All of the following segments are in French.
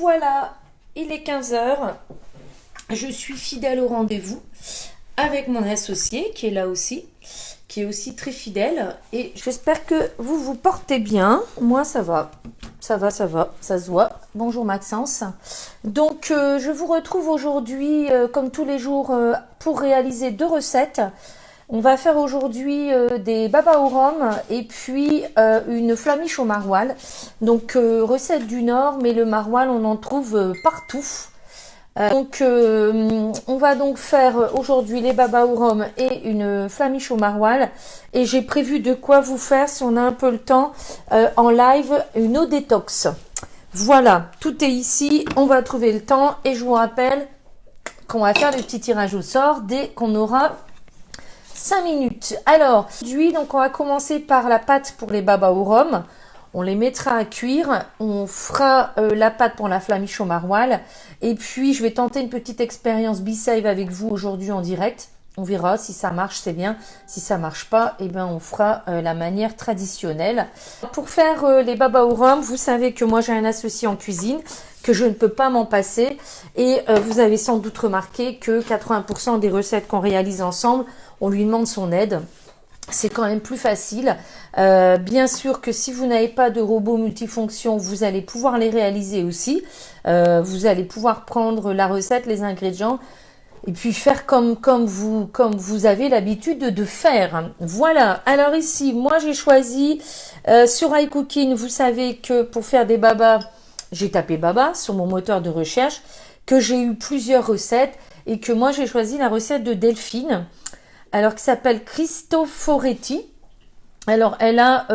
voilà, il est 15 heures. Je suis fidèle au rendez-vous avec mon associé qui est là aussi, qui est aussi très fidèle. Et j'espère que vous vous portez bien. Moi, ça va. Ça se voit. Bonjour Maxence. Donc, je vous retrouve aujourd'hui, comme tous les jours, pour réaliser 2 recettes. On va faire aujourd'hui des baba au rhum et puis une flamiche au maroilles. Donc, recette du Nord, mais le maroilles, on en trouve partout. On va donc faire aujourd'hui les baba au rhum et une flamiche au maroilles. Et j'ai prévu de quoi vous faire, si on a un peu le temps, en live, une eau détox. Voilà, tout est ici, on va trouver le temps. Et je vous rappelle qu'on va faire le petit tirage au sort dès qu'on aura 5 minutes. Alors, aujourd'hui, donc on va commencer par la pâte pour les baba au rhum. On les mettra à cuire. On fera la pâte pour la flamiche au maroilles. Et puis, je vais tenter une petite expérience B-Save avec vous aujourd'hui en direct. On verra si ça marche, c'est bien. Si ça marche pas, eh ben, on fera la manière traditionnelle. Pour faire les baba au rhum, vous savez que moi, j'ai un associé en cuisine, que je ne peux pas m'en passer. Et vous avez sans doute remarqué que 80% des recettes qu'on réalise ensemble, on lui demande son aide. C'est quand même plus facile. Bien sûr que si vous n'avez pas de robot multifonction, vous allez pouvoir les réaliser aussi. Vous allez pouvoir prendre la recette, les ingrédients, et puis faire comme vous avez l'habitude de faire. Voilà. Alors ici, moi j'ai choisi sur iCooking, vous savez que pour faire des babas, j'ai tapé baba sur mon moteur de recherche, que j'ai eu plusieurs recettes et que moi j'ai choisi la recette de Delphine. Alors, qui s'appelle Cristoforetti. Alors, elle a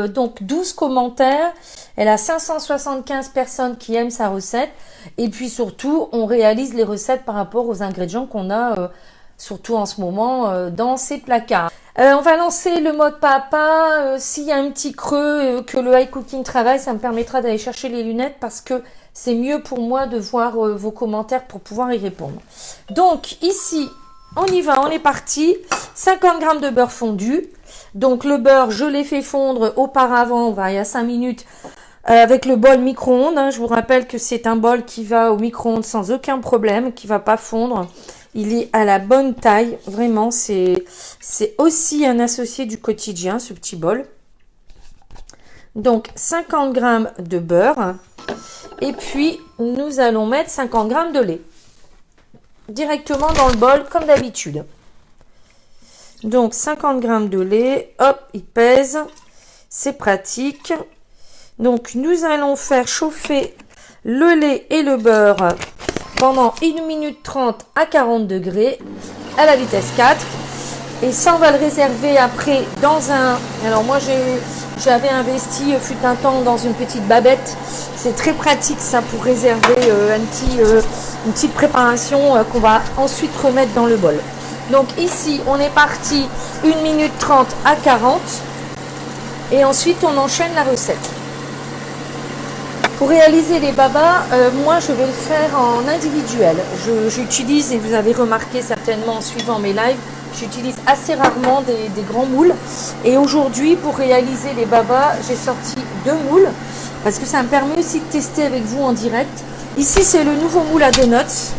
donc 12 commentaires. Elle a 575 personnes qui aiment sa recette. Et puis, surtout, on réalise les recettes par rapport aux ingrédients qu'on a, surtout en ce moment, dans ces placards. On va lancer le mode pas à pas. S'il y a un petit creux que le iCooking travaille, ça me permettra d'aller chercher les lunettes parce que c'est mieux pour moi de voir vos commentaires pour pouvoir y répondre. Donc, ici, on y va, on est parti. 50 g de beurre fondu. Donc le beurre, je l'ai fait fondre auparavant, il y a 5 minutes, avec le bol micro-ondes. Hein. Je vous rappelle que c'est un bol qui va au micro-ondes sans aucun problème, qui va pas fondre. Il est à la bonne taille. Vraiment, c'est aussi un associé du quotidien, ce petit bol. Donc 50 g de beurre. Et puis, nous allons mettre 50 g de lait. Directement dans le bol comme d'habitude. Donc 50 g de lait, hop, il pèse, c'est pratique. Donc nous allons faire chauffer le lait et le beurre pendant 1 minute 30 à 40 degrés à la vitesse 4. Et ça, on va le réserver après dans un... Alors moi, j'avais investi fut un temps dans une petite babette. C'est très pratique ça pour réserver une petite préparation qu'on va ensuite remettre dans le bol. Donc ici, on est parti 1 minute 30 à 40. Et ensuite, on enchaîne la recette. Pour réaliser les babas, moi, je vais le faire en individuel. J'utilise, et vous avez remarqué certainement en suivant mes lives, j'utilise assez rarement des grands moules. Et aujourd'hui, pour réaliser les babas, j'ai sorti 2 moules. Parce que ça me permet aussi de tester avec vous en direct. Ici, c'est le nouveau moule à donuts.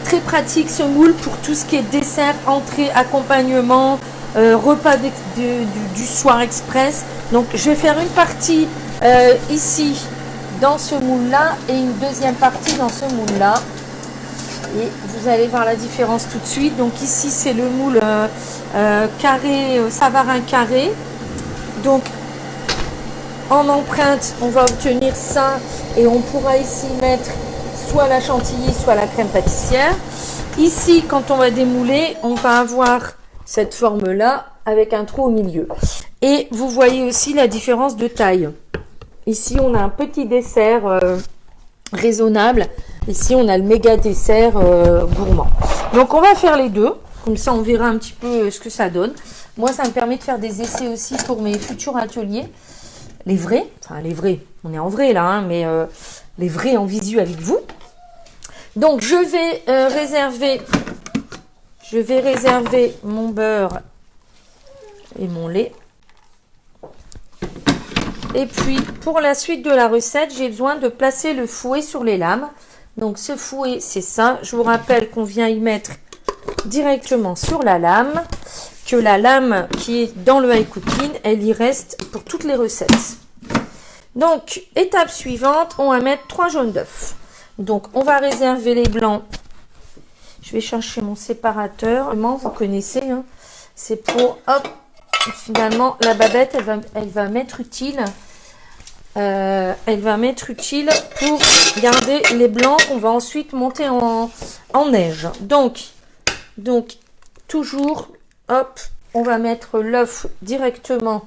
Très pratique ce moule pour tout ce qui est dessert, entrée, accompagnement, repas du soir express. Donc, je vais faire une partie ici dans ce moule-là et une deuxième partie dans ce moule-là. Et vous allez voir la différence tout de suite. Donc ici, c'est le moule carré, Savarin carré. Donc, en empreinte, on va obtenir ça et on pourra ici mettre soit la chantilly, soit la crème pâtissière. Ici, quand on va démouler, on va avoir cette forme-là avec un trou au milieu. Et vous voyez aussi la différence de taille. Ici, on a un petit dessert raisonnable. Ici, on a le méga dessert gourmand. Donc, on va faire les deux. Comme ça, on verra un petit peu ce que ça donne. Moi, ça me permet de faire des essais aussi pour mes futurs ateliers. Les vrais. Enfin, les vrais. On est en vrai, là, hein, mais les vrais en visu avec vous. Donc, je vais réserver mon beurre et mon lait. Et puis, pour la suite de la recette, j'ai besoin de placer le fouet sur les lames. Donc, ce fouet, c'est ça. Je vous rappelle qu'on vient y mettre directement sur la lame, que la lame qui est dans le high cooking, elle y reste pour toutes les recettes. Donc, étape suivante, on va mettre 3 jaunes d'œufs. Donc, on va réserver les blancs. Je vais chercher mon séparateur. Vous connaissez, hein. C'est pour, hop, finalement, la babette, elle va m'être utile. Elle va m'être utile pour garder les blancs qu'on va ensuite monter en neige. Donc, toujours, hop, on va mettre l'œuf directement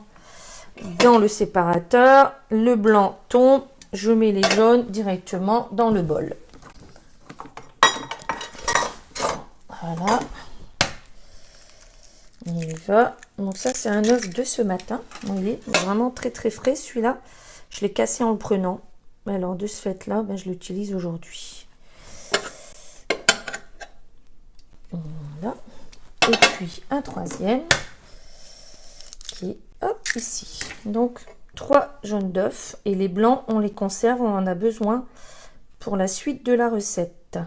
dans le séparateur. Le blanc tombe, je mets les jaunes directement dans le bol. Voilà. On y va. Donc ça, c'est un œuf de ce matin. Il est vraiment très très frais celui-là. Je l'ai cassé en le prenant. Alors de ce fait-là, je l'utilise aujourd'hui. Voilà. Et puis un troisième qui est hop ici. Donc 3 jaunes d'œufs et les blancs, on les conserve, on en a besoin pour la suite de la recette.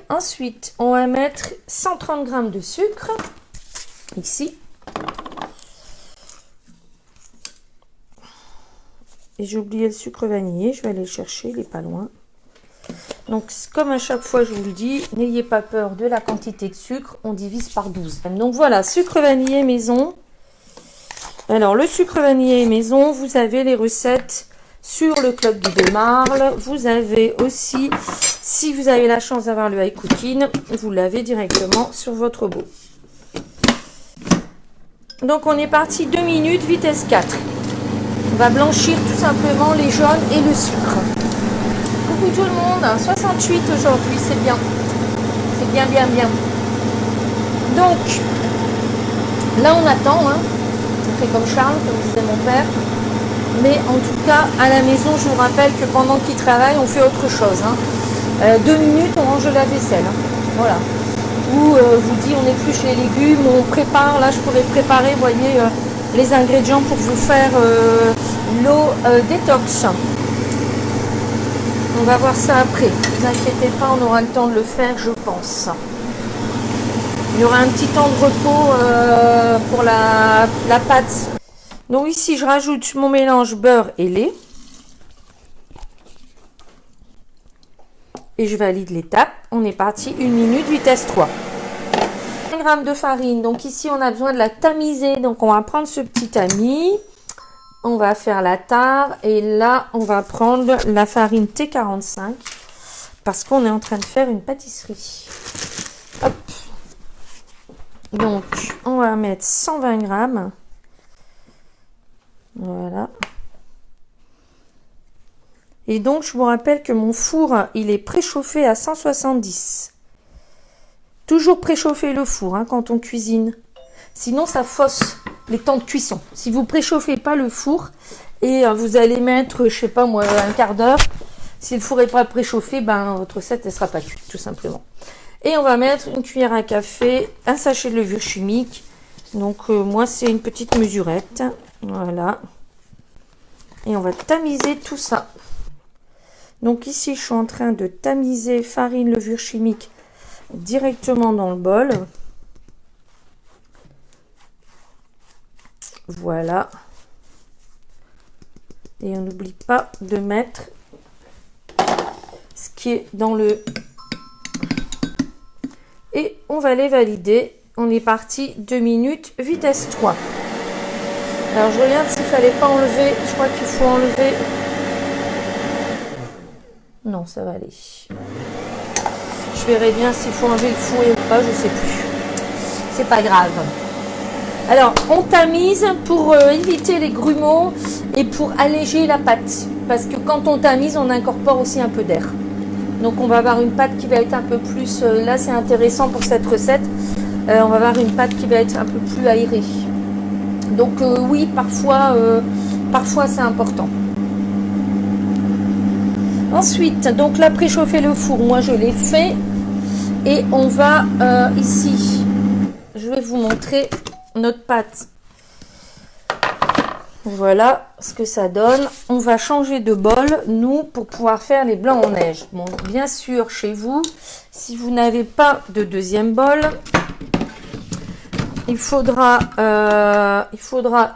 Ensuite, on va mettre 130 g de sucre ici. Et j'ai oublié le sucre vanillé, je vais aller le chercher, il n'est pas loin. Donc, comme à chaque fois, je vous le dis, n'ayez pas peur de la quantité de sucre, on divise par 12. Donc voilà, sucre vanillé maison. Alors, le sucre vanillé maison, vous avez les recettes sur le Club Guy de Marle. Vous avez aussi, si vous avez la chance d'avoir le high cooking, vous l'avez directement sur votre beau. Donc, on est parti 2 minutes, vitesse 4. On va blanchir tout simplement les jaunes et le sucre. Coucou tout le monde, 68 aujourd'hui, c'est bien. C'est bien, bien, bien. Donc, là on attend, hein. On fait comme Charles, comme disait mon père. Mais en tout cas, à la maison, je vous rappelle que pendant qu'il travaille, on fait autre chose. 2 minutes, on range la vaisselle. Hein. Voilà. Ou vous dit, on épluche les légumes, on prépare. Là, je pourrais préparer, vous voyez, les ingrédients pour vous faire l'eau détox. On va voir ça après. Ne vous inquiétez pas, on aura le temps de le faire, je pense. Il y aura un petit temps de repos pour la pâte. Donc ici, je rajoute mon mélange beurre et lait. Et je valide l'étape. On est parti, 1 minute, vitesse 3. 1 g de farine. Donc ici, on a besoin de la tamiser. Donc on va prendre ce petit tamis. On va faire la tare. Et là, on va prendre la farine T45. Parce qu'on est en train de faire une pâtisserie. Hop. Donc, on va mettre 120 g. Voilà. Et donc, je vous rappelle que mon four, il est préchauffé à 170. Toujours préchauffer le four quand on cuisine. Sinon, ça fausse les temps de cuisson. Si vous préchauffez pas le four et vous allez mettre, je sais pas moi, un quart d'heure, si le four n'est pas préchauffé, votre recette, elle sera pas cuite, tout simplement. Et on va mettre une cuillère à café, un sachet de levure chimique. Donc, moi, c'est une petite mesurette. Voilà. Et on va tamiser tout ça. Donc, ici, je suis en train de tamiser farine, levure chimique directement dans le bol. Voilà. Et on n'oublie pas de mettre ce qui est dans le... Et on va les valider. On est parti 2 minutes, vitesse 3. Alors je regarde s'il ne fallait pas enlever. Je crois qu'il faut enlever. Non, ça va aller. Je verrai bien s'il faut enlever le fouet ou pas, je ne sais plus. C'est pas grave. Alors, on tamise pour éviter les grumeaux et pour alléger la pâte. Parce que quand on tamise, on incorpore aussi un peu d'air. Donc, on va avoir une pâte qui va être un peu plus... là, c'est intéressant pour cette recette. On va avoir une pâte qui va être un peu plus aérée. Donc, oui, parfois c'est important. Ensuite, donc là, préchauffer le four, moi, je l'ai fait. Et on va ici, je vais vous montrer notre pâte. Voilà ce que ça donne. On va changer de bol, nous, pour pouvoir faire les blancs en neige. Bon, bien sûr, chez vous, si vous n'avez pas de deuxième bol, il faudra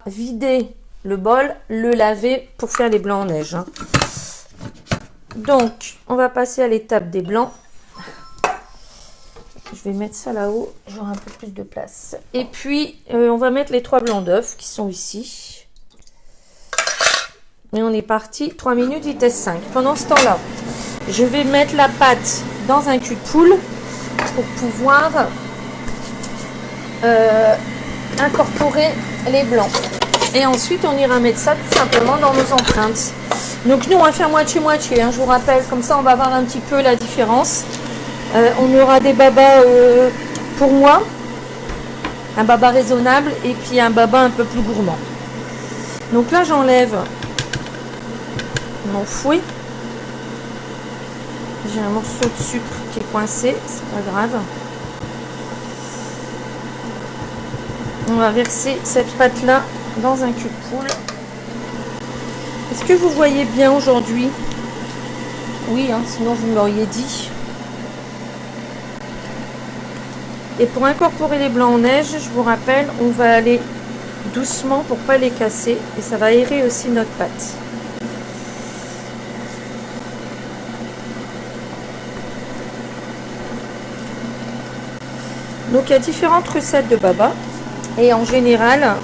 vider le bol, le laver pour faire les blancs en neige. Hein. Donc, on va passer à l'étape des blancs. Je vais mettre ça là-haut, j'aurai un peu plus de place. Et puis, on va mettre les 3 blancs d'œufs qui sont ici. Et on est parti, 3 minutes, vitesse 5. Pendant ce temps-là, je vais mettre la pâte dans un cul de poule pour pouvoir incorporer les blancs. Et ensuite, on ira mettre ça tout simplement dans nos empreintes. Donc nous, on va faire moitié-moitié. Hein, je vous rappelle, comme ça, on va voir un petit peu la différence. On aura des babas pour moi, un baba raisonnable et puis un baba un peu plus gourmand. Donc là, j'enlève mon fouet. J'ai un morceau de sucre qui est coincé, c'est pas grave. On va verser cette pâte là dans un cul de poule. Est-ce que vous voyez bien aujourd'hui? Oui, hein, sinon vous m'auriez dit. Et pour incorporer les blancs en neige, je vous rappelle, on va aller doucement pour pas les casser et ça va aérer aussi notre pâte. Donc il y a différentes recettes de baba et en général,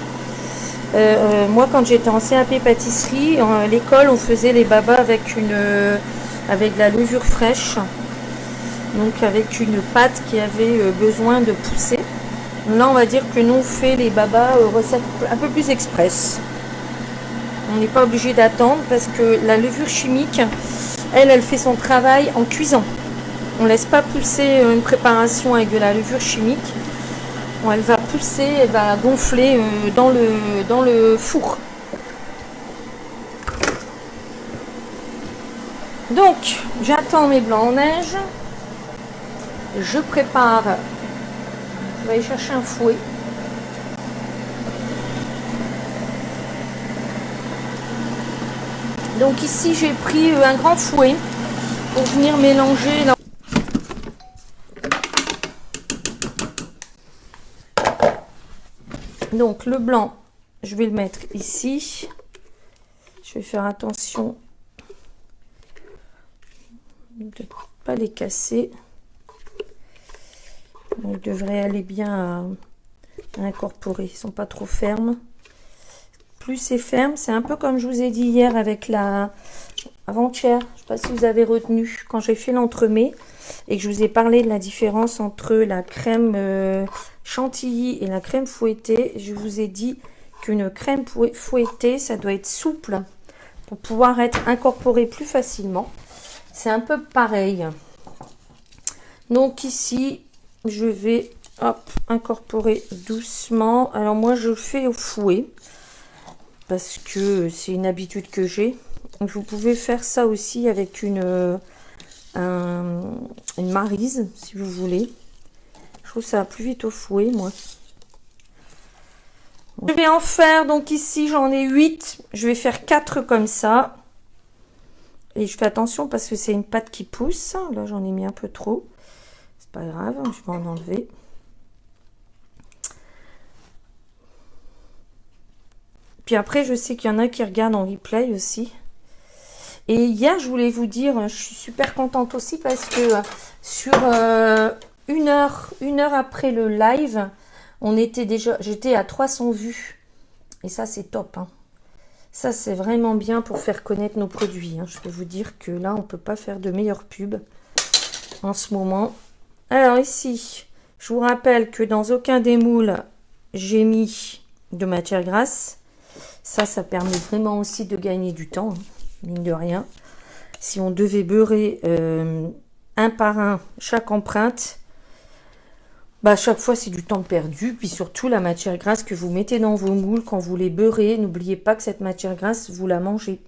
moi quand j'étais en CAP pâtisserie, à l'école on faisait les babas avec de la levure fraîche, donc avec une pâte qui avait besoin de pousser. Là on va dire que nous on fait les babas recettes un peu plus express. On n'est pas obligé d'attendre parce que la levure chimique, elle fait son travail en cuisant. On ne laisse pas pousser une préparation avec de la levure chimique. Bon, elle va pousser, elle va gonfler dans le four. Donc, j'attends mes blancs en neige. Je prépare. Je vais aller chercher un fouet. Donc ici, j'ai pris un grand fouet pour venir mélanger. Donc le blanc, je vais le mettre ici. Je vais faire attention de ne pas les casser. Ils devraient aller bien à incorporer. Ils ne sont pas trop fermes. Plus c'est ferme, c'est un peu comme je vous ai dit hier avec avant-hier. Je ne sais pas si vous avez retenu quand j'ai fait l'entremets et que je vous ai parlé de la différence entre la crème chantilly et la crème fouettée. Je vous ai dit qu'une crème fouettée, ça doit être souple pour pouvoir être incorporé plus facilement. C'est un peu pareil. Donc ici, je vais incorporer doucement. Alors moi, je le fais au fouet parce que c'est une habitude que j'ai. Vous pouvez faire ça aussi avec une maryse, si vous voulez. Je trouve ça va plus vite au fouet, moi. Je vais en faire, donc ici, j'en ai 8. Je vais faire 4 comme ça. Et je fais attention parce que c'est une pâte qui pousse. Là, j'en ai mis un peu trop. C'est pas grave, je vais en enlever. Puis après, je sais qu'il y en a qui regardent en replay aussi. Et hier, je voulais vous dire, je suis super contente aussi parce que sur une heure après le live, j'étais à 300 vues. Et ça, c'est top. Hein. Ça, c'est vraiment bien pour faire connaître nos produits. Hein. Je peux vous dire que là, on ne peut pas faire de meilleure pub en ce moment. Alors ici, je vous rappelle que dans aucun des moules, j'ai mis de matière grasse. Ça permet vraiment aussi de gagner du temps, hein, mine de rien. Si on devait beurrer un par un chaque empreinte, bah, chaque fois c'est du temps perdu. Puis surtout la matière grasse que vous mettez dans vos moules quand vous les beurrez, n'oubliez pas que cette matière grasse, vous la mangez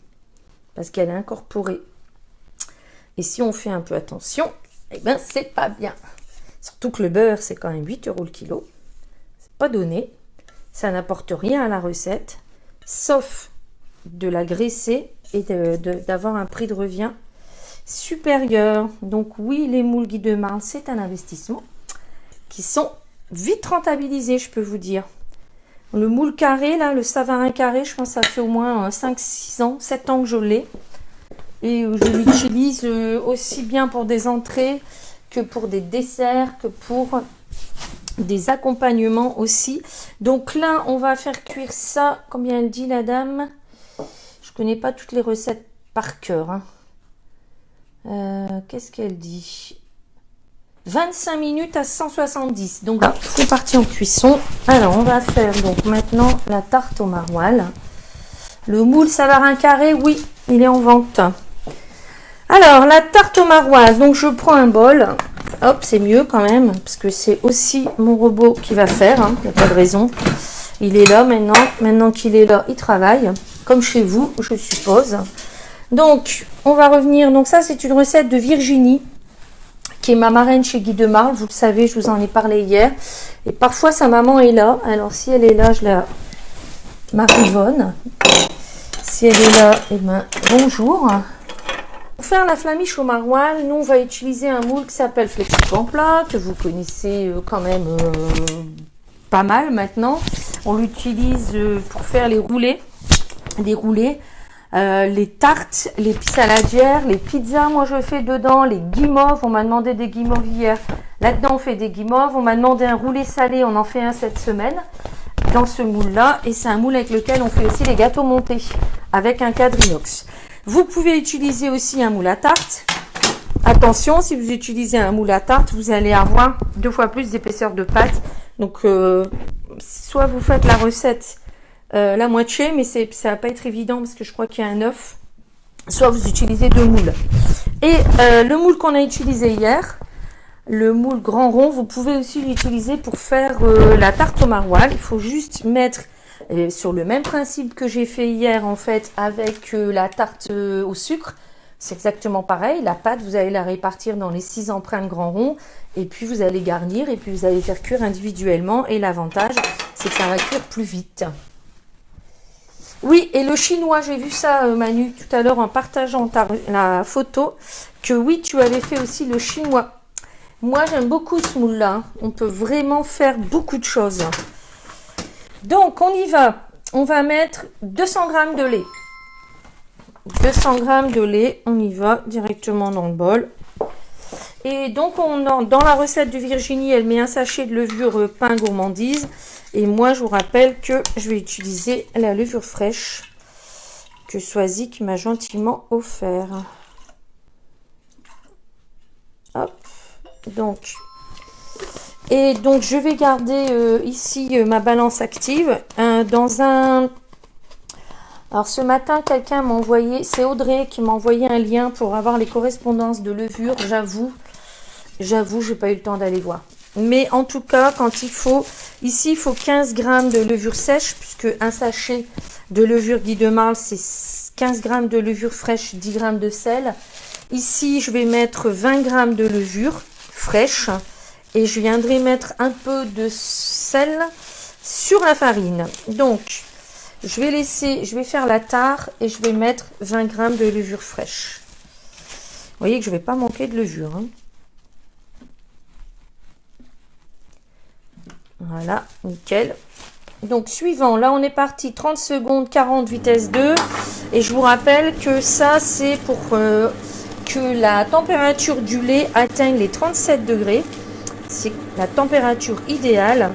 parce qu'elle est incorporée. Et si on fait un peu attention, eh ben c'est pas bien. Surtout que le beurre, c'est quand même 8 € le kilo. C'est pas donné. Ça n'apporte rien à la recette. sauf de la graisser et d'avoir un prix de revient supérieur. Donc oui, les moules Guy de Marle, c'est un investissement qui sont vite rentabilisés, je peux vous dire. Le moule carré, là, le Savarin carré, je pense que ça fait au moins 5, 6 ans, 7 ans que je l'ai. Et je l'utilise aussi bien pour des entrées que pour des desserts, que pour des accompagnements aussi. Donc là, on va faire cuire ça. Combien elle dit la dame? Je connais pas toutes les recettes par cœur. Hein. Qu'est-ce qu'elle dit? 25 minutes à 170. Donc là, c'est parti en cuisson. Alors, on va faire donc maintenant la tarte au maroilles. Le moule Savarin carré, oui, il est en vente. Alors, la tarte au maroilles. Donc, je prends un bol. Hop, c'est mieux quand même, parce que c'est aussi mon robot qui va faire. Hein, il n'y a pas de raison. Il est là maintenant. Maintenant qu'il est là, il travaille. Comme chez vous, je suppose. Donc, on va revenir. Donc, ça, c'est une recette de Virginie, qui est ma marraine chez Guy de Marle. Vous le savez, je vous en ai parlé hier. Et parfois, sa maman est là. Alors, si elle est là, je la marivonne. Si elle est là, eh ben, bonjour. Pour faire la flamiche au maroilles, nous, on va utiliser un moule qui s'appelle Flexiplan plat, que vous connaissez quand même pas mal maintenant. On l'utilise pour faire les roulés. Les tartes, les saladières, les pizzas, moi je fais dedans, les guimauves, on m'a demandé des guimauves hier, là-dedans on fait des guimauves, on m'a demandé un roulé salé, on en fait un cette semaine, dans ce moule-là, et c'est un moule avec lequel on fait aussi les gâteaux montés, avec un cadre inox. Vous pouvez utiliser aussi un moule à tarte. Attention, si vous utilisez un moule à tarte, vous allez avoir 2 fois plus d'épaisseur de pâte, donc soit vous faites la recette la moitié, mais ça va pas être évident parce que je crois qu'il y a un œuf. Soit vous utilisez 2 moules. Et le moule qu'on a utilisé hier, le moule grand rond, vous pouvez aussi l'utiliser pour faire la tarte au maroilles. Il faut juste mettre sur le même principe que j'ai fait hier en fait avec la tarte au sucre. C'est exactement pareil. La pâte, vous allez la répartir dans les 6 empreintes grand rond et puis vous allez garnir et puis vous allez faire cuire individuellement. Et l'avantage, c'est que ça va cuire plus vite. Oui, et le chinois, j'ai vu ça, Manu, tout à l'heure en partageant la photo, que oui, tu avais fait aussi le chinois. Moi, j'aime beaucoup ce moule-là. Hein. On peut vraiment faire beaucoup de choses. Donc, on y va. On va mettre 200 g de lait. 200 g de lait, on y va directement dans le bol. Et donc, dans la recette de Virginie, elle met un sachet de levure pain gourmandise. Et moi, je vous rappelle que je vais utiliser la levure fraîche que Soisy m'a gentiment offert. Hop. Donc, je vais garder ici ma balance active dans un... Alors, ce matin, quelqu'un m'a envoyé, c'est Audrey qui m'a envoyé un lien pour avoir les correspondances de levure. J'avoue, j'ai pas eu le temps d'aller voir. Mais en tout cas, quand il faut, ici, il faut 15 g de levure sèche, puisque un sachet de levure Guy de Marle, c'est 15 g de levure fraîche, 10 g de sel. Ici, je vais mettre 20 g de levure fraîche et je viendrai mettre un peu de sel sur la farine. Donc, je vais faire la tare et je vais mettre 20 g de levure fraîche. Vous voyez que je ne vais pas manquer de levure, hein. Voilà, nickel. Donc, suivant, là, on est parti 30 secondes, 40, vitesse 2. Et je vous rappelle que ça, c'est pour que la température du lait atteigne les 37 degrés. C'est la température idéale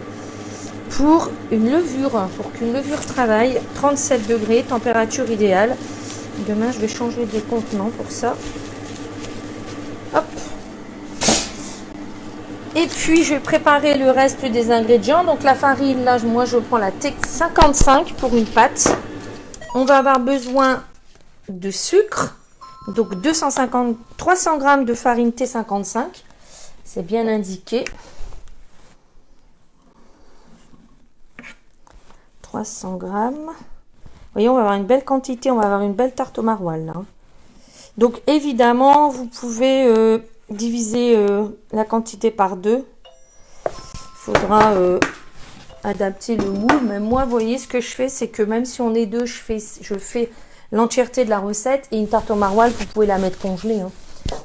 pour une levure. Pour qu'une levure travaille, 37 degrés, température idéale. Demain, je vais changer des contenants pour ça. Hop. Et puis, je vais préparer le reste des ingrédients. Donc, la farine, là, moi, je prends la T55 pour une pâte. On va avoir besoin de sucre. Donc, 300 g de farine T55. C'est bien indiqué. 300 g. Vous voyez, on va avoir une belle quantité. On va avoir une belle tarte au maroilles, là. Donc, évidemment, vous pouvez... diviser la quantité par 2. Il faudra adapter le moule. Mais moi, vous voyez, ce que je fais, c'est que même si on est deux, je fais l'entièreté de la recette. Et une tarte au maroilles, vous pouvez la mettre congelée. Hein.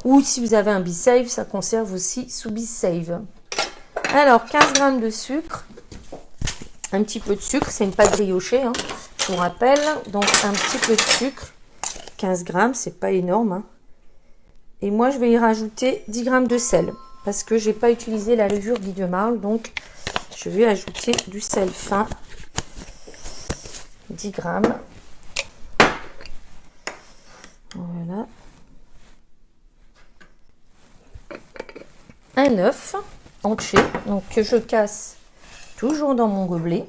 Ou si vous avez un Be-Save, ça conserve aussi sous Be-Save. Alors, 15 g de sucre. Un petit peu de sucre, c'est une pâte briochée, hein, je vous rappelle. Donc, un petit peu de sucre. 15 g, c'est pas énorme. Hein. Et moi, je vais y rajouter 10 g de sel. Parce que j'ai pas utilisé la levure Guy de Marle. Donc, je vais ajouter du sel fin. 10 g. Voilà. Un œuf entier. Donc, que je casse toujours dans mon gobelet.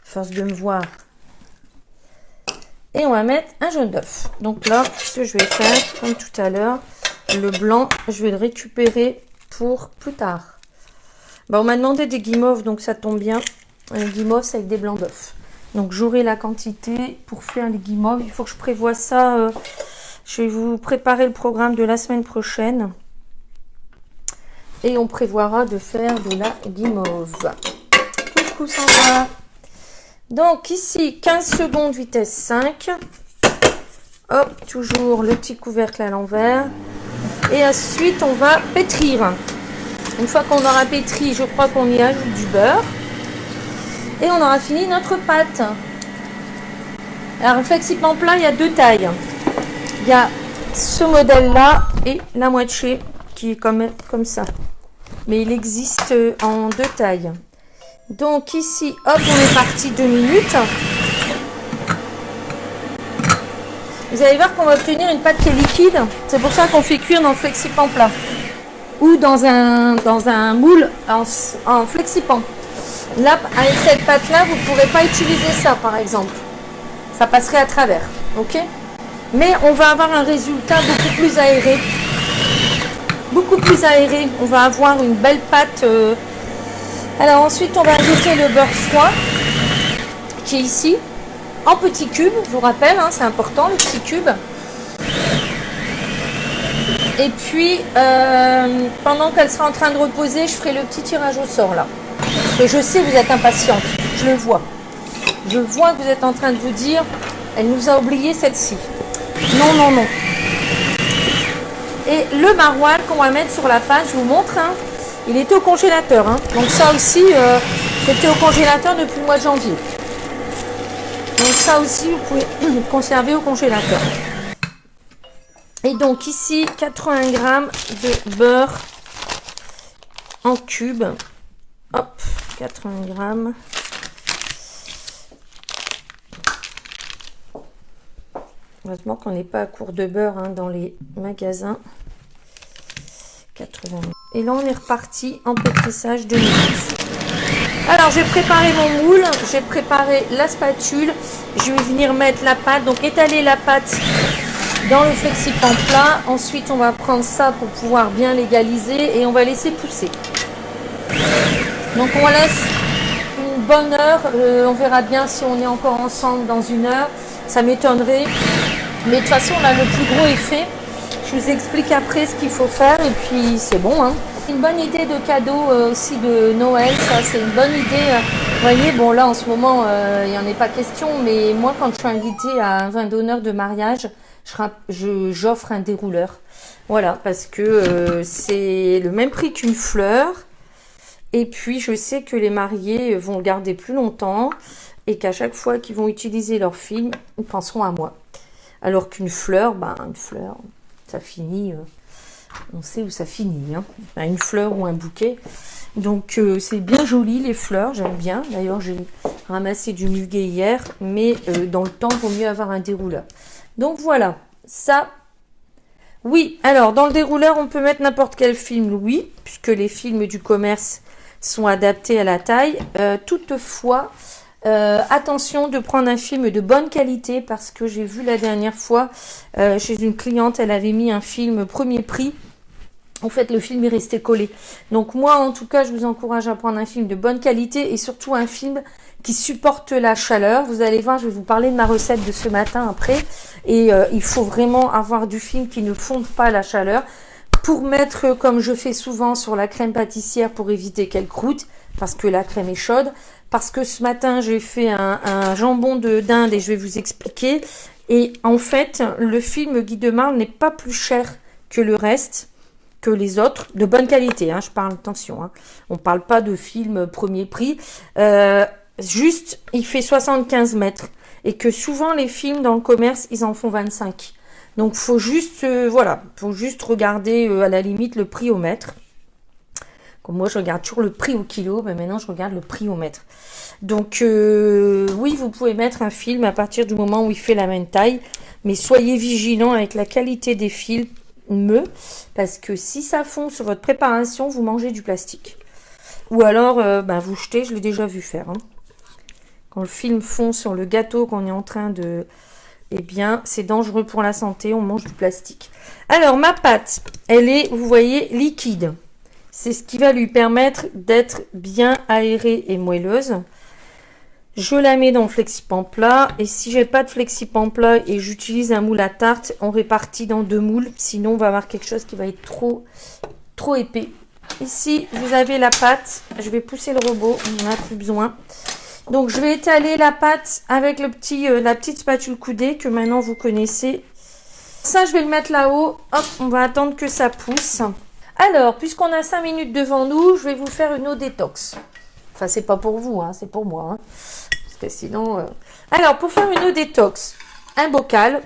Force de me voir. Et on va mettre un jaune d'œuf. Donc là, ce que je vais faire, comme tout à l'heure, le blanc, je vais le récupérer pour plus tard. Bah, on m'a demandé des guimauves, donc ça tombe bien. Les guimauves, c'est avec des blancs d'œufs. Donc j'aurai la quantité pour faire les guimauves. Il faut que je prévoie ça. Je vais vous préparer le programme de la semaine prochaine. Et on prévoira de faire de la guimauve. Coucou Sandra. Donc ici, 15 secondes, vitesse 5. Hop, toujours le petit couvercle à l'envers. Et ensuite, on va pétrir. Une fois qu'on aura pétri, je crois qu'on y ajoute du beurre. Et on aura fini notre pâte. Alors, le flexipan plat, il y a deux tailles. Il y a ce modèle-là et la moitié qui est comme ça. Mais il existe en deux tailles. Donc ici, hop, on est parti 2 minutes. Vous allez voir qu'on va obtenir une pâte qui est liquide. C'est pour ça qu'on fait cuire dans le flexipan plat. Ou dans un moule en flexipan. Là, avec cette pâte-là, vous ne pourrez pas utiliser ça, par exemple. Ça passerait à travers. Ok? Mais on va avoir un résultat beaucoup plus aéré. Beaucoup plus aéré. On va avoir une belle pâte. Alors ensuite, on va ajouter le beurre froid qui est ici en petits cubes. Je vous rappelle, hein, c'est important, le petit cube. Et puis, pendant qu'elle sera en train de reposer, je ferai le petit tirage au sort là. Parce que je sais que vous êtes impatiente. Je le vois. Je vois que vous êtes en train de vous dire, elle nous a oublié celle-ci. Non, non, non. Et le maroilles qu'on va mettre sur la pâte, je vous montre. Hein, il était au congélateur. Hein. Donc ça aussi, c'était au congélateur depuis le mois de janvier. Donc ça aussi, vous pouvez conserver au congélateur. Et donc ici, 80 g de beurre en cubes. Hop, 80 g. Heureusement qu'on n'est pas à court de beurre hein, dans les magasins. 80. Et là, on est reparti en pétrissage de minutes. Alors, j'ai préparé mon moule, j'ai préparé la spatule. Je vais venir mettre la pâte, donc étaler la pâte dans le flexipan plat. Ensuite, on va prendre ça pour pouvoir bien l'égaliser et on va laisser pousser. Donc, on laisse une bonne heure. On verra bien si on est encore ensemble dans une heure. Ça m'étonnerait. Mais de toute façon, là, le plus gros est fait. Je vous explique après ce qu'il faut faire et puis c'est bon. Hein. Une bonne idée de cadeau aussi de Noël, ça c'est une bonne idée. Vous voyez, bon là en ce moment, il n'y en est pas question, mais moi quand je suis invitée à un vin d'honneur de mariage, j'offre un dérouleur. Voilà, parce que c'est le même prix qu'une fleur. Et puis je sais que les mariés vont le garder plus longtemps et qu'à chaque fois qu'ils vont utiliser leur film, ils penseront à moi. Alors qu'une fleur, une fleur, ça finit, on sait où ça finit, hein. Une fleur ou un bouquet. Donc c'est bien joli les fleurs, j'aime bien. D'ailleurs j'ai ramassé du muguet hier, mais dans le temps, il vaut mieux avoir un dérouleur. Donc voilà, ça. Oui, alors dans le dérouleur, on peut mettre n'importe quel film, oui, puisque les films du commerce sont adaptés à la taille. Toutefois, attention de prendre un film de bonne qualité parce que j'ai vu la dernière fois chez une cliente, elle avait mis un film premier prix. En fait, le film est resté collé. Donc moi, en tout cas, je vous encourage à prendre un film de bonne qualité et surtout un film qui supporte la chaleur. Vous allez voir, je vais vous parler de ma recette de ce matin après. Et il faut vraiment avoir du film qui ne fonde pas la chaleur. Pour mettre, comme je fais souvent, sur la crème pâtissière pour éviter qu'elle croûte, parce que la crème est chaude, parce que ce matin j'ai fait un jambon de dinde et je vais vous expliquer. Et en fait, le film Guy de Marle n'est pas plus cher que le reste, que les autres, de bonne qualité, hein, je parle, attention, hein, on parle pas de film premier prix, juste, il fait 75 mètres, et que souvent les films dans le commerce, ils en font 25. Donc, faut juste, voilà, faut juste regarder à la limite le prix au mètre. Comme moi, je regarde toujours le prix au kilo, mais maintenant, je regarde le prix au mètre. Donc, oui, vous pouvez mettre un film à partir du moment où il fait la même taille, mais soyez vigilants avec la qualité des films, parce que si ça fond sur votre préparation, vous mangez du plastique. Ou alors, vous jetez, je l'ai déjà vu faire. Hein. Quand le film fond sur le gâteau qu'on est en train de... Eh bien, c'est dangereux pour la santé, on mange du plastique. Alors, ma pâte, elle est, vous voyez, liquide. C'est ce qui va lui permettre d'être bien aérée et moelleuse. Je la mets dans le flexipan plat. Et si j'ai pas de flexipan plat et j'utilise un moule à tarte, on répartit dans 2 moules. Sinon, on va avoir quelque chose qui va être trop épais. Ici, vous avez la pâte. Je vais pousser le robot, on n'en a plus besoin. Donc, je vais étaler la pâte avec la petite spatule coudée que maintenant vous connaissez. Ça, je vais le mettre là-haut. Hop, on va attendre que ça pousse. Alors, puisqu'on a 5 minutes devant nous, je vais vous faire une eau détox. Enfin, c'est pas pour vous, hein, c'est pour moi. Hein. Parce que sinon... Alors, pour faire une eau détox, un bocal.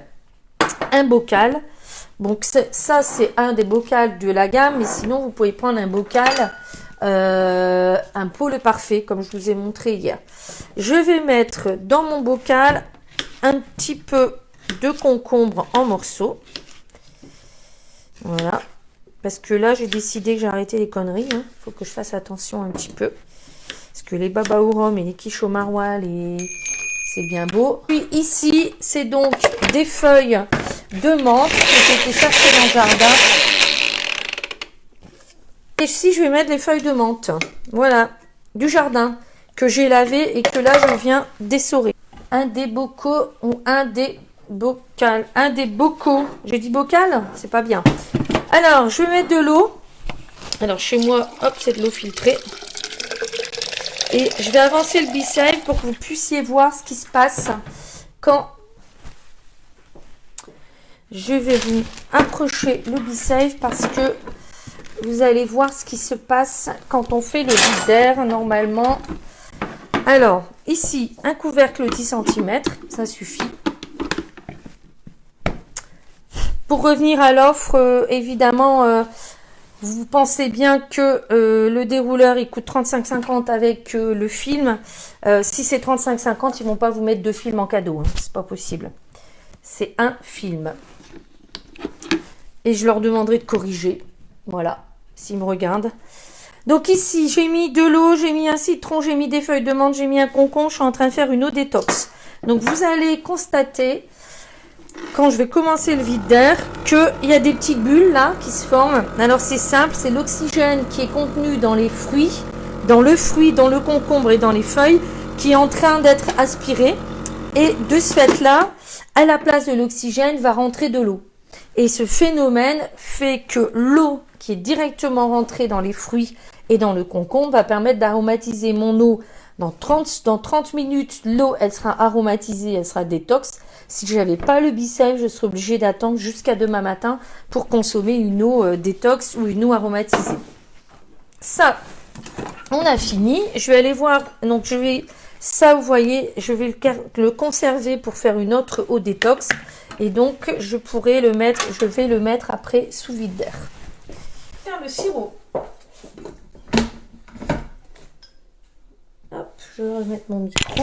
Donc, ça, c'est un des bocals de la gamme. Mais sinon, vous pouvez prendre un bocal, un pot le parfait, comme je vous ai montré hier. Je vais mettre dans mon bocal un petit peu de concombre en morceaux. Voilà. Parce que là, j'ai décidé que j'ai arrêté les conneries. Il faut que je fasse attention un petit peu. Parce que les baba au rhum et les quiches au maroilles, c'est bien beau. Puis ici, c'est donc des feuilles de menthe que j'ai été chercher dans le jardin. Et ici, je vais mettre les feuilles de menthe. Voilà, du jardin que j'ai lavé et que là, je viens d'essorer. Un des bocaux ou un des bocals. Un des bocaux. J'ai dit bocal? C'est pas bien. Alors, je vais mettre de l'eau. Alors, chez moi, hop, c'est de l'eau filtrée. Et je vais avancer le Be-Save pour que vous puissiez voir ce qui se passe quand je vais vous approcher le Be-Save parce que vous allez voir ce qui se passe quand on fait le vide d'air normalement. Alors, ici, un couvercle 10 cm, ça suffit. Pour revenir à l'offre, évidemment, vous pensez bien que le dérouleur, il coûte 35,50 avec le film. Si c'est 35,50, ils vont pas vous mettre 2 films en cadeau. Hein. C'est pas possible. C'est un film. Et je leur demanderai de corriger. Voilà, s'ils me regardent. Donc ici, j'ai mis de l'eau, j'ai mis un citron, j'ai mis des feuilles de menthe, j'ai mis un concombre. Je suis en train de faire une eau détox. Donc vous allez constater... quand je vais commencer le vide d'air, qu'il y a des petites bulles là qui se forment. Alors c'est simple, c'est l'oxygène qui est contenu dans les fruits, dans le concombre et dans les feuilles, qui est en train d'être aspiré. Et de ce fait-là, à la place de l'oxygène, va rentrer de l'eau. Et ce phénomène fait que l'eau qui est directement rentrée dans les fruits et dans le concombre va permettre d'aromatiser mon eau. Dans 30 minutes, l'eau, elle sera aromatisée, elle sera détox. Si je n'avais pas le Be-Save, je serais obligée d'attendre jusqu'à demain matin pour consommer une eau détox ou une eau aromatisée. Ça, on a fini. Je vais aller voir. Donc, ça, vous voyez, je vais le conserver pour faire une autre eau détox. Et donc, je vais le mettre après sous vide d'air. Faire le sirop. Hop, je vais remettre mon micro.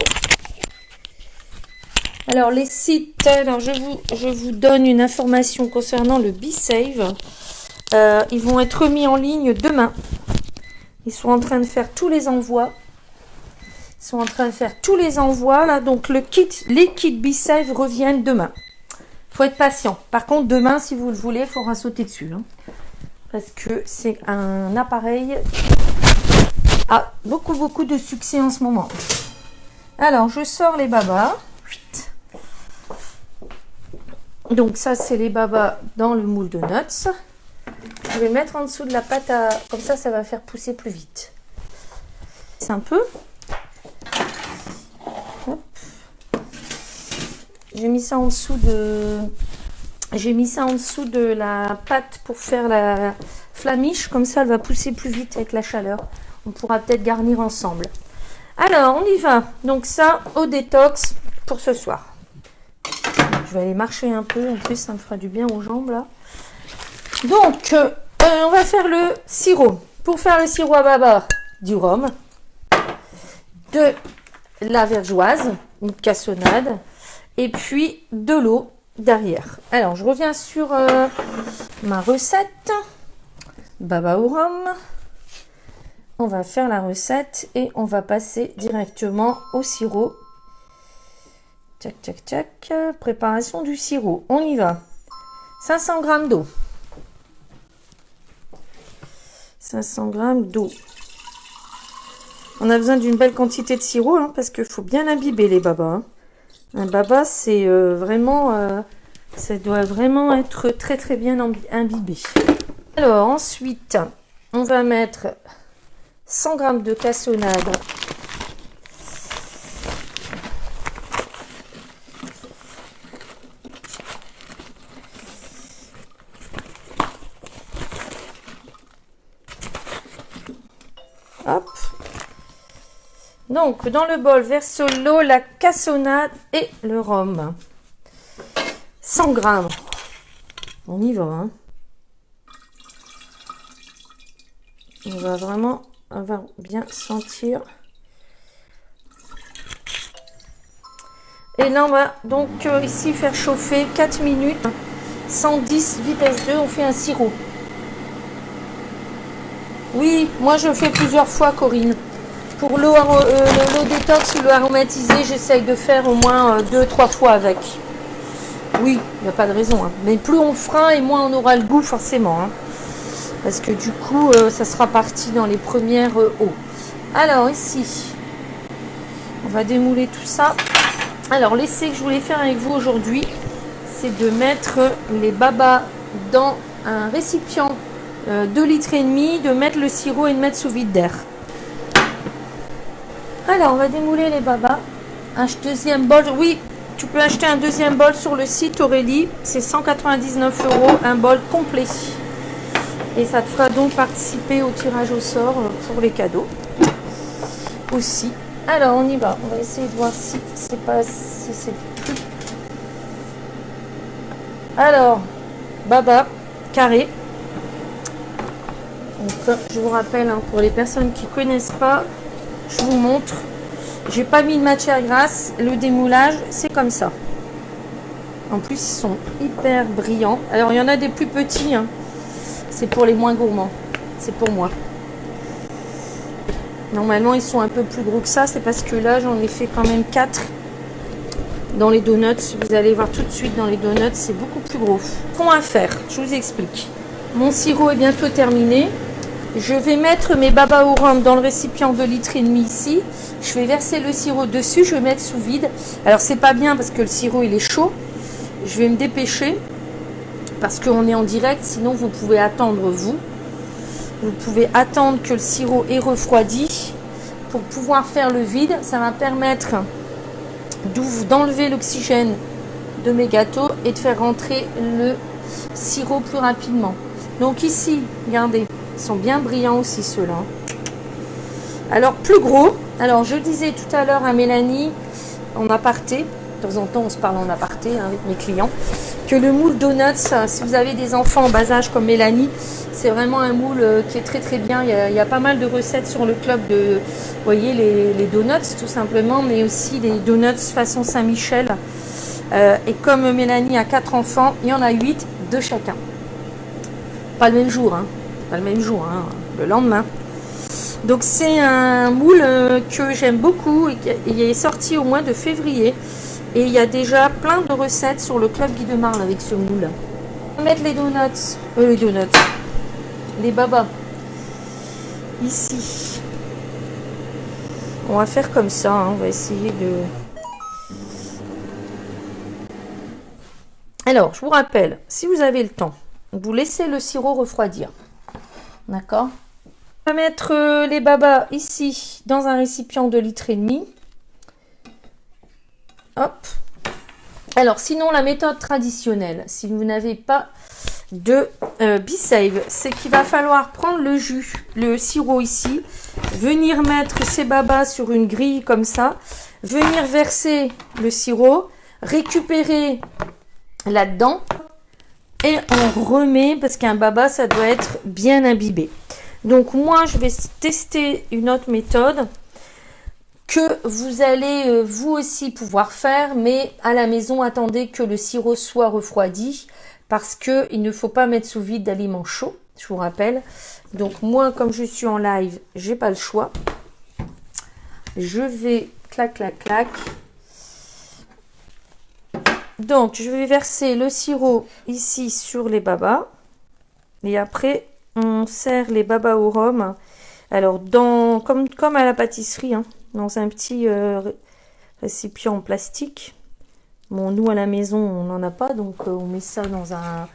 Alors, les sites, alors je vous donne une information concernant le Be-Save. Ils vont être mis en ligne demain. Ils sont en train de faire tous les envois. Là, donc les kits Be-Save reviennent demain. Faut être patient. Par contre, demain, si vous le voulez, il faudra sauter dessus. Hein, parce que c'est un appareil qui a beaucoup de succès en ce moment. Alors, je sors les babas. Donc ça, c'est les babas dans le moule de nuts. Je vais mettre en dessous de la pâte à... Comme ça va faire pousser plus vite. C'est un peu. J'ai mis ça en dessous de... J'ai mis ça en dessous de la pâte pour faire la flamiche. Comme ça, elle va pousser plus vite avec la chaleur. On pourra peut-être garnir ensemble. Alors, on y va. Donc ça, au détox pour ce soir. Je vais aller marcher un peu. En plus, ça me fera du bien aux jambes, là. Donc, on va faire le sirop. Pour faire le sirop à baba, du rhum, de la vergeoise, une cassonade, et puis de l'eau derrière. Alors, je reviens sur ma recette. Baba au rhum. On va faire la recette et on va passer directement au sirop. Tchac, tchac, tchac. Préparation du sirop. On y va. 500 g d'eau. 500 g d'eau. On a besoin d'une belle quantité de sirop hein, parce qu'il faut bien imbiber les babas. Hein. Un baba, c'est vraiment... ça doit vraiment être très très bien imbibé. Alors ensuite, on va mettre 100 g de cassonade. Hop. Donc, dans le bol, verse l'eau, la cassonade et le rhum. 100 g. On y va. Hein. On va vraiment bien sentir. Et là, on va donc ici faire chauffer 4 minutes. 110 vitesse 2, on fait un sirop. Oui, moi je le fais plusieurs fois, Corinne. Pour l'eau détox ou l'eau aromatisée, j'essaye de faire au moins 2-3 fois avec. Oui, il n'y a pas de raison. Hein. Mais plus on fera et moins on aura le goût forcément. Hein. Parce que du coup, ça sera parti dans les premières eaux. Alors ici, on va démouler tout ça. Alors l'essai que je voulais faire avec vous aujourd'hui, c'est de mettre les babas dans un récipient 2,5 litres, de mettre le sirop et de mettre sous vide d'air. Alors, on va démouler les babas. Un deuxième bol. Oui, tu peux acheter un deuxième bol sur le site Aurélie. C'est 199 €, un bol complet. Et ça te fera donc participer au tirage au sort pour les cadeaux. Aussi. Alors, on y va. On va essayer de voir si c'est pas... Si c'est plus... Alors, baba, carré. Donc, je vous rappelle, hein, pour les personnes qui ne connaissent pas, je vous montre. J'ai pas mis de matière grasse. Le démoulage, c'est comme ça. En plus, ils sont hyper brillants. Alors, il y en a des plus petits. Hein. C'est pour les moins gourmands. C'est pour moi. Normalement, ils sont un peu plus gros que ça. C'est parce que là, j'en ai fait quand même 4 dans les donuts. Vous allez voir tout de suite dans les donuts, c'est beaucoup plus gros. Ce qu'on va faire, je vous explique. Mon sirop est bientôt terminé. Je vais mettre mes babas au rhum dans le récipient 2,5 litres ici. Je vais verser le sirop dessus. Je vais mettre sous vide. Alors, c'est pas bien parce que le sirop, il est chaud. Je vais me dépêcher parce qu'on est en direct. Sinon, vous pouvez attendre, vous. Vous pouvez attendre que le sirop ait refroidi pour pouvoir faire le vide. Ça va permettre d'enlever l'oxygène de mes gâteaux et de faire rentrer le sirop plus rapidement. Donc ici, regardez, ils sont bien brillants aussi ceux-là. Alors plus gros, alors je disais tout à l'heure à Mélanie en aparté, de temps en temps on se parle en aparté hein, avec mes clients, que le moule donuts, si vous avez des enfants en bas âge comme Mélanie, c'est vraiment un moule qui est très très bien. Il y a pas mal de recettes sur le club de, vous voyez, les donuts tout simplement, mais aussi les donuts façon Saint-Michel. Et comme Mélanie a 4 enfants, il y en a 8 de chacun. Pas le même jour, hein. Pas le même jour, hein. Le lendemain. Donc c'est un moule que j'aime beaucoup et qui est sorti au mois de février. Et il y a déjà plein de recettes sur le club Guy de Marle avec ce moule. On va mettre les donuts, les babas, ici. On va faire comme ça, hein. On va essayer de... Alors, je vous rappelle, si vous avez le temps, vous laissez le sirop refroidir. D'accord? On va mettre les babas ici dans un récipient de 1,5 litre. Hop. Alors, sinon, la méthode traditionnelle, si vous n'avez pas de B-Save, c'est qu'il va falloir prendre le jus, le sirop ici, venir mettre ces babas sur une grille comme ça, venir verser le sirop, récupérer là-dedans et on remet parce qu'un baba, ça doit être bien imbibé. Donc, moi, je vais tester une autre méthode que vous allez vous aussi pouvoir faire, mais à la maison, attendez que le sirop soit refroidi parce que il ne faut pas mettre sous vide d'aliments chauds, je vous rappelle. Donc moi, comme je suis en live, j'ai pas le choix. Je vais clac clac clac. Donc je vais verser le sirop ici sur les babas et après on sert les babas au rhum. Alors comme à la pâtisserie, hein, dans un petit récipient en plastique. Bon, nous à la maison on n'en a pas, donc on met ça dans un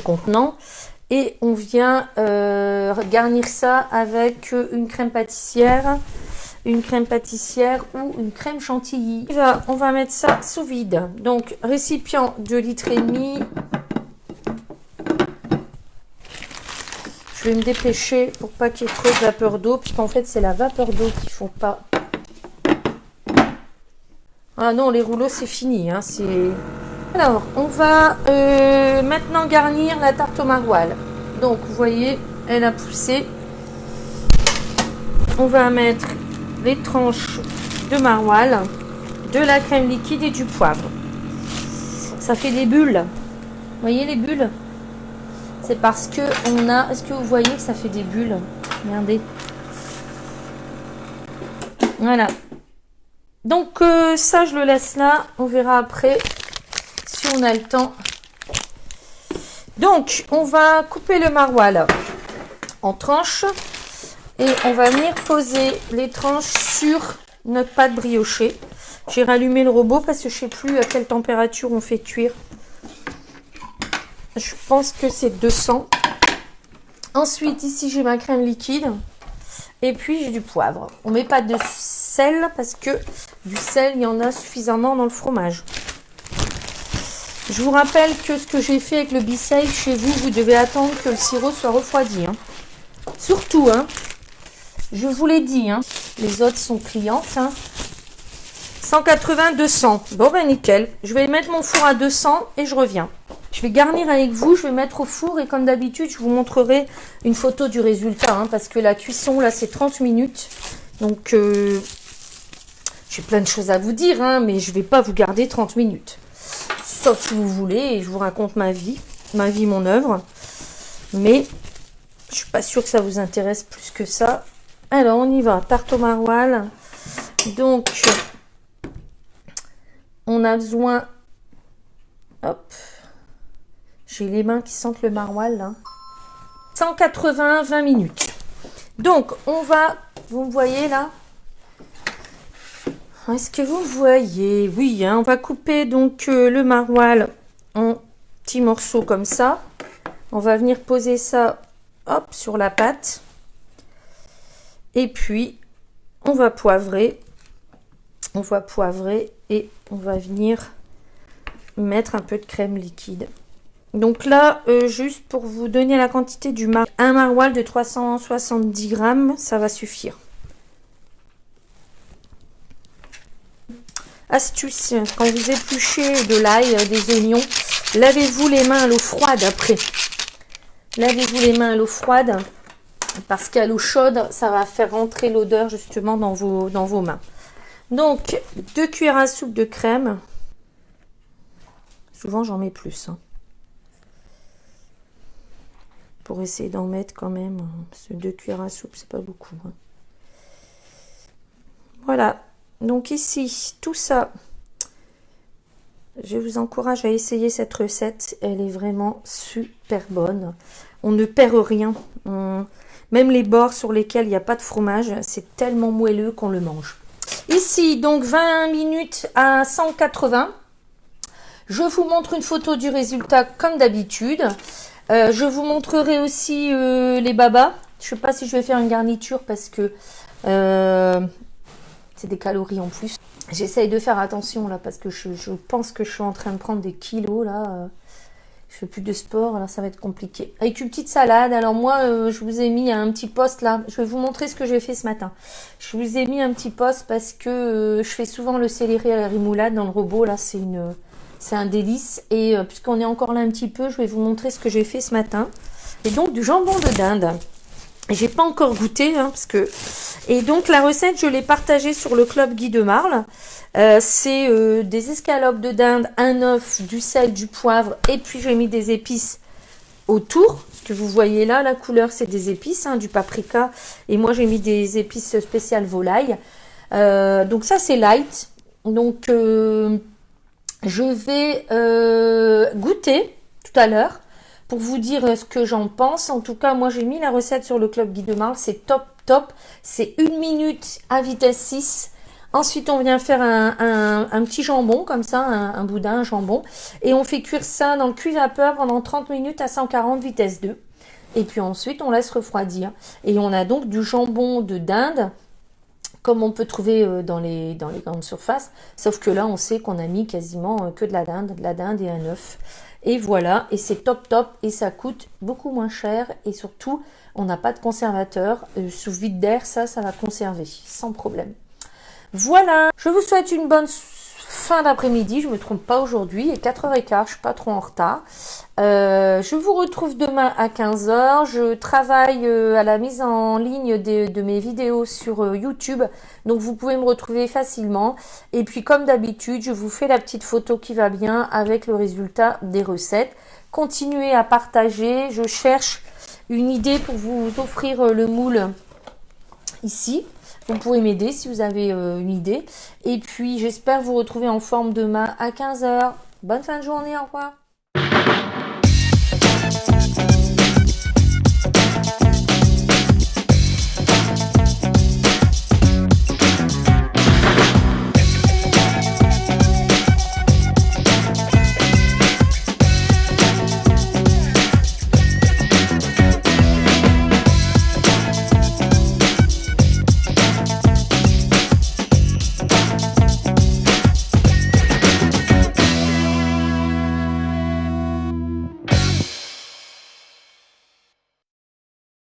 contenant et on vient garnir ça avec une crème pâtissière ou une crème chantilly. On va mettre ça sous vide. Donc récipient de 1,5 litre. Je vais me dépêcher pour pas qu'il y ait trop de vapeur d'eau, puisqu'en fait c'est la vapeur d'eau qu'il faut pas. Ah non, les rouleaux c'est fini, hein, Alors, on va maintenant garnir la tarte au maroilles. Donc, vous voyez, elle a poussé. On va mettre les tranches de maroilles, de la crème liquide et du poivre. Ça fait des bulles. Vous voyez les bulles? C'est parce que on a... Est-ce que vous voyez que ça fait des bulles? Regardez. Voilà. Donc ça, je le laisse là. On verra après si on a le temps. Donc, on va couper le maroilles en tranches. Et on va venir poser les tranches sur notre pâte briochée. J'ai rallumé le robot parce que je ne sais plus à quelle température on fait cuire. Je pense que c'est 200. Ensuite, ici, j'ai ma crème liquide. Et puis, j'ai du poivre. On ne met pas de sel parce que du sel, il y en a suffisamment dans le fromage. Je vous rappelle que ce que j'ai fait avec le B-Save, chez vous, vous devez attendre que le sirop soit refroidi. Hein. Surtout, hein, je vous l'ai dit, hein, les autres sont clientes. Hein. 180, 200. Bon, ben nickel. Je vais mettre mon four à 200 et je reviens. Je vais garnir avec vous, je vais mettre au four et comme d'habitude, je vous montrerai une photo du résultat. Hein, parce que la cuisson, là, c'est 30 minutes. Donc, j'ai plein de choses à vous dire, hein, mais je ne vais pas vous garder 30 minutes. Sauf si vous voulez, et je vous raconte ma vie, mon œuvre. Mais je ne suis pas sûre que ça vous intéresse plus que ça. Alors, on y va. Tarte au maroilles. Donc, on a besoin... Hop. J'ai les mains qui sentent le maroilles, là. 180, 20 minutes. Donc, on va... Vous me voyez, là? Est-ce que vous voyez? Oui, hein, on va couper donc le maroilles en petits morceaux comme ça. On va venir poser ça, hop, sur la pâte. Et puis, on va poivrer. On va poivrer et on va venir mettre un peu de crème liquide. Donc là, juste pour vous donner la quantité du maroilles, un maroilles de 370 grammes, ça va suffire. Astuce, quand vous épluchez de l'ail, des oignons, lavez-vous les mains à l'eau froide après. Lavez-vous les mains à l'eau froide parce qu'à l'eau chaude, ça va faire rentrer l'odeur justement dans vos mains. Donc, 2 cuillères à soupe de crème. Souvent, j'en mets plus. Hein. Pour essayer d'en mettre quand même. Parce que 2 cuillères à soupe, c'est pas beaucoup. Hein. Voilà. Donc ici, tout ça, je vous encourage à essayer cette recette. Elle est vraiment super bonne. On ne perd rien. Même les bords sur lesquels il n'y a pas de fromage, c'est tellement moelleux qu'on le mange. Ici, donc 20 minutes à 180. Je vous montre une photo du résultat comme d'habitude. Je vous montrerai aussi les babas. Je sais pas si je vais faire une garniture parce que c'est des calories en plus. J'essaye de faire attention là parce que je pense que je suis en train de prendre des kilos là. Je fais plus de sport, alors ça va être compliqué. Avec une petite salade. Alors moi, je vous ai mis un petit post là. Je vais vous montrer ce que j'ai fait ce matin. Je vous ai mis un petit post parce que je fais souvent le céleri à la remoulade dans le robot. Là, c'est un délice. Et puisqu'on est encore là un petit peu, je vais vous montrer ce que j'ai fait ce matin. Et donc du jambon de dinde. J'ai pas encore goûté hein, parce que et donc la recette je l'ai partagée sur le club Guy de Marle. C'est des escalopes de dinde, un œuf, du sel, du poivre et puis j'ai mis des épices autour. Ce que vous voyez là, la couleur c'est des épices, hein, du paprika et moi j'ai mis des épices spéciales volaille. Donc ça c'est light. Donc je vais goûter tout à l'heure. Pour vous dire ce que j'en pense. En tout cas, moi, j'ai mis la recette sur le club Guy de Marle. C'est top, top. C'est 1 minute à vitesse 6. Ensuite, on vient faire un petit jambon, comme ça, un boudin, un jambon. Et on fait cuire ça dans le cuit-vapeur pendant 30 minutes à 140 vitesse 2. Et puis ensuite, on laisse refroidir. Et on a donc du jambon de dinde, comme on peut trouver dans les grandes surfaces. Sauf que là, on sait qu'on a mis quasiment que de la dinde et un œuf. Et voilà, et c'est top top et ça coûte beaucoup moins cher et surtout on n'a pas de conservateur. Sous vide d'air, ça va conserver sans problème. Voilà, je vous souhaite une bonne fin d'après-midi, je ne me trompe pas aujourd'hui, il est 4h15, je ne suis pas trop en retard. Je vous retrouve demain à 15h, je travaille à la mise en ligne de mes vidéos sur YouTube, donc vous pouvez me retrouver facilement. Et puis comme d'habitude, je vous fais la petite photo qui va bien avec le résultat des recettes. Continuez à partager, je cherche une idée pour vous offrir le moule ici. Vous pouvez m'aider si vous avez une idée. Et puis, j'espère vous retrouver en forme demain à 15h. Bonne fin de journée, au revoir.